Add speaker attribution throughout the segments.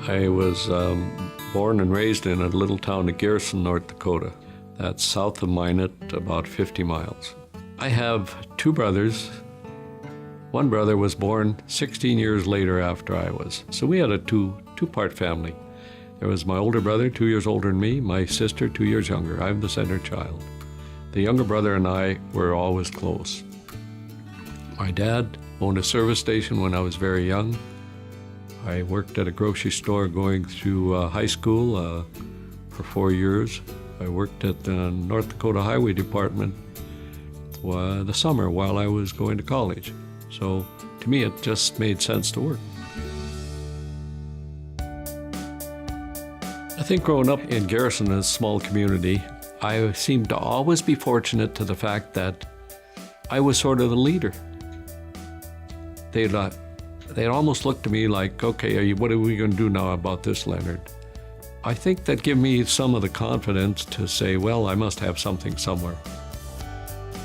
Speaker 1: I was born and raised in a little town of Garrison, North Dakota. That's south of Minot, about 50 miles. I have two brothers. One brother was born 16 years later after I was. So we had a two-part family. There was my older brother, 2 years older than me, my sister, 2 years younger. I'm the center child. The younger brother and I were always close. My dad owned a service station when I was very young. I worked at a grocery store going through high school for 4 years. I worked at the North Dakota Highway Department the summer while I was going to college. So to me, it just made sense to work. I think growing up in Garrison, a small community, I seemed to always be fortunate to the fact that I was sort of the leader. They'd almost look to me like, okay, what are we going to do now about this, Leonard? I think that gave me some of the confidence to say, well, I must have something somewhere.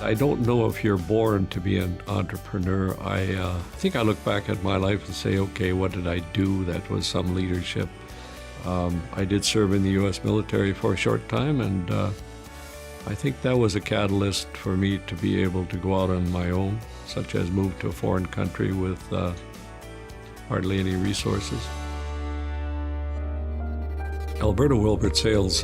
Speaker 1: I don't know if you're born to be an entrepreneur. I think I look back at my life and say, okay, what did I do that was some leadership? I did serve in the U.S. military for a short time, and I think that was a catalyst for me to be able to go out on my own, such as move to a foreign country with hardly any resources. Alberta Wilbert Sales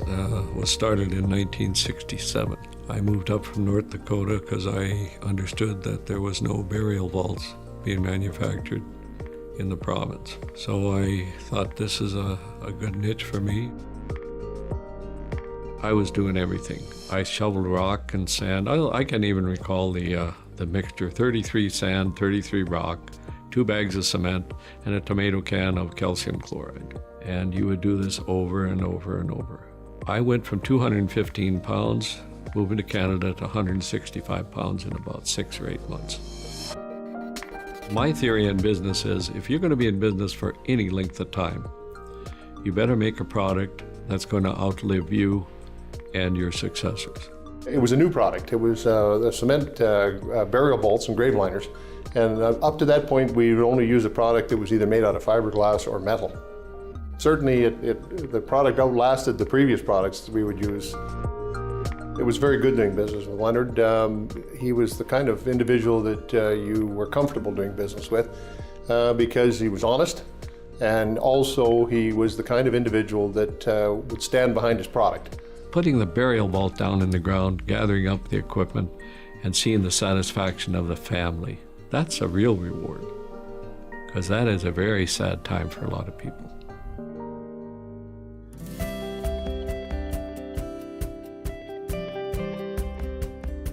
Speaker 1: was started in 1967. I moved up from North Dakota because I understood that there was no burial vaults being manufactured in the province. So I thought this is a good niche for me. I was doing everything. I shoveled rock and sand. I can't even recall the mixture, 33 sand, 33 rock, 2 bags of cement, and a tomato can of calcium chloride. And you would do this over and over and over. I went from 215 pounds, moving to Canada, to 165 pounds in about 6 or 8 months. My theory in business is if you're going to be in business for any length of time, you better make a product that's going to outlive you and your successors.
Speaker 2: It was a new product. It was the cement burial vaults and grave liners. And up to that point, we would only use a product that was either made out of fiberglass or metal. Certainly, the product outlasted the previous products that we would use. It was very good doing business with Leonard. He was the kind of individual that you were comfortable doing business with because he was honest, and also he was the kind of individual that would stand behind his product.
Speaker 1: Putting the burial vault down in the ground, gathering up the equipment, and seeing the satisfaction of the family, that's a real reward, because that is a very sad time for a lot of people.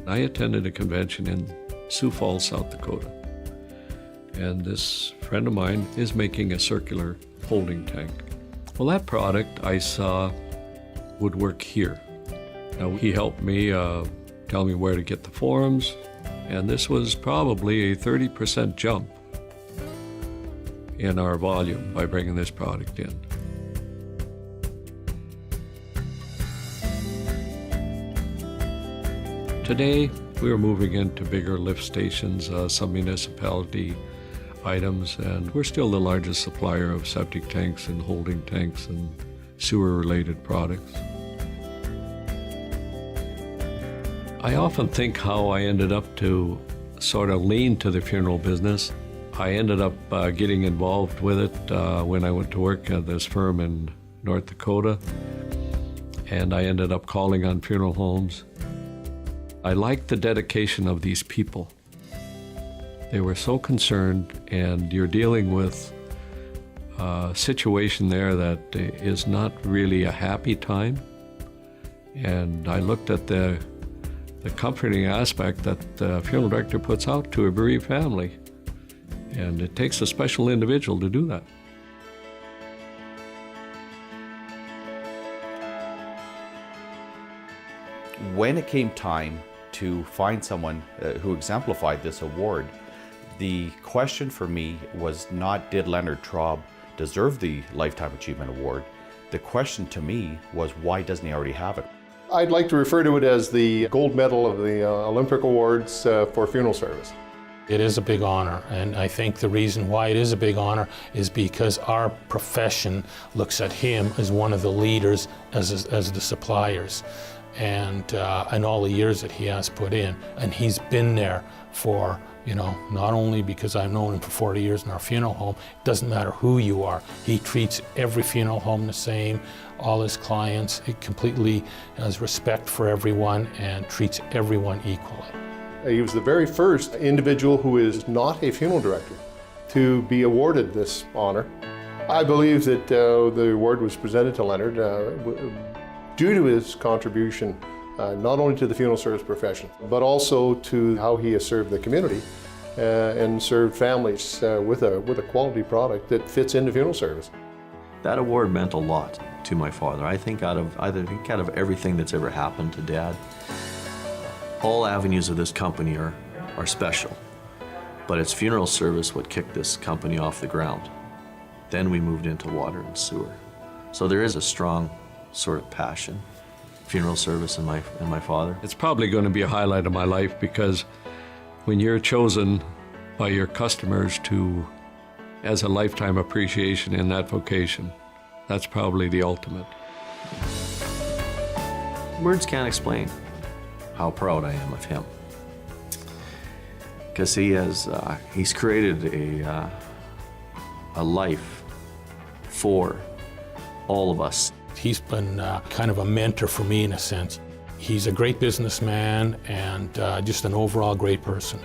Speaker 1: I attended a convention in Sioux Falls, South Dakota, and this friend of mine is making a circular holding tank. Well, that product I saw would work here. Now, he helped me tell me where to get the forms, and this was probably a 30% jump in our volume by bringing this product in. Today, we are moving into bigger lift stations, some municipality items, and we're still the largest supplier of septic tanks and holding tanks and sewer-related products. I often think how I ended up to sort of lean to the funeral business. I ended up getting involved with it when I went to work at this firm in North Dakota, and I ended up calling on funeral homes. I liked the dedication of these people. They were so concerned, and you're dealing with a situation there that is not really a happy time. And I looked at the comforting aspect that the funeral director puts out to a bereaved family. And it takes a special individual to do that.
Speaker 3: When it came time to find someone who exemplified this award, the question for me was not, did Leonard Traub deserve the Lifetime Achievement Award? The question to me was, why doesn't he already have it?
Speaker 2: I'd like to refer to it as the gold medal of the Olympic Awards for funeral service.
Speaker 4: It is a big honor, and I think the reason why it is a big honor is because our profession looks at him as one of the leaders, as the suppliers, and all the years that he has put in. And he's been there for, not only because I've known him for 40 years in our funeral home, it doesn't matter who you are. He treats every funeral home the same, all his clients. He completely has respect for everyone and treats everyone equally.
Speaker 2: He was the very first individual who is not a funeral director to be awarded this honor. I believe that the award was presented to Leonard due to his contribution not only to the funeral service profession, but also to how he has served the community and served families with a quality product that fits into funeral service.
Speaker 5: That award meant a lot to my father. I think out of everything that's ever happened to Dad, all avenues of this company are special, but it's funeral service what kicked this company off the ground. Then we moved into water and sewer. So there is a strong sort of passion, funeral service in my father.
Speaker 1: It's probably going to be a highlight of my life, because when you're chosen by your customers as a lifetime appreciation in that vocation, that's probably the ultimate.
Speaker 5: Words can't explain how proud I am of him, because he's created a life for all of us.
Speaker 4: He's been kind of a mentor for me in a sense. He's a great businessman and just an overall great person.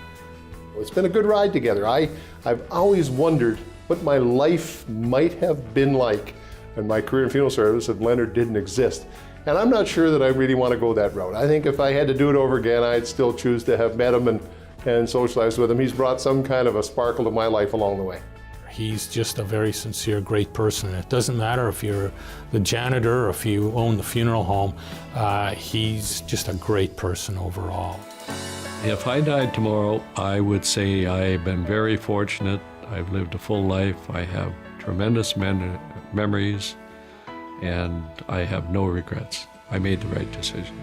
Speaker 2: It's been a good ride together. I've always wondered what my life might have been like in my career in funeral service if Leonard didn't exist. And I'm not sure that I really want to go that route. I think if I had to do it over again, I'd still choose to have met him and socialized with him. He's brought some kind of a sparkle to my life along the way.
Speaker 4: He's just a very sincere, great person. And it doesn't matter if you're the janitor or if you own the funeral home, he's just a great person overall.
Speaker 1: If I died tomorrow, I would say I've been very fortunate. I've lived a full life. I have tremendous memories, and I have no regrets. I made the right decision.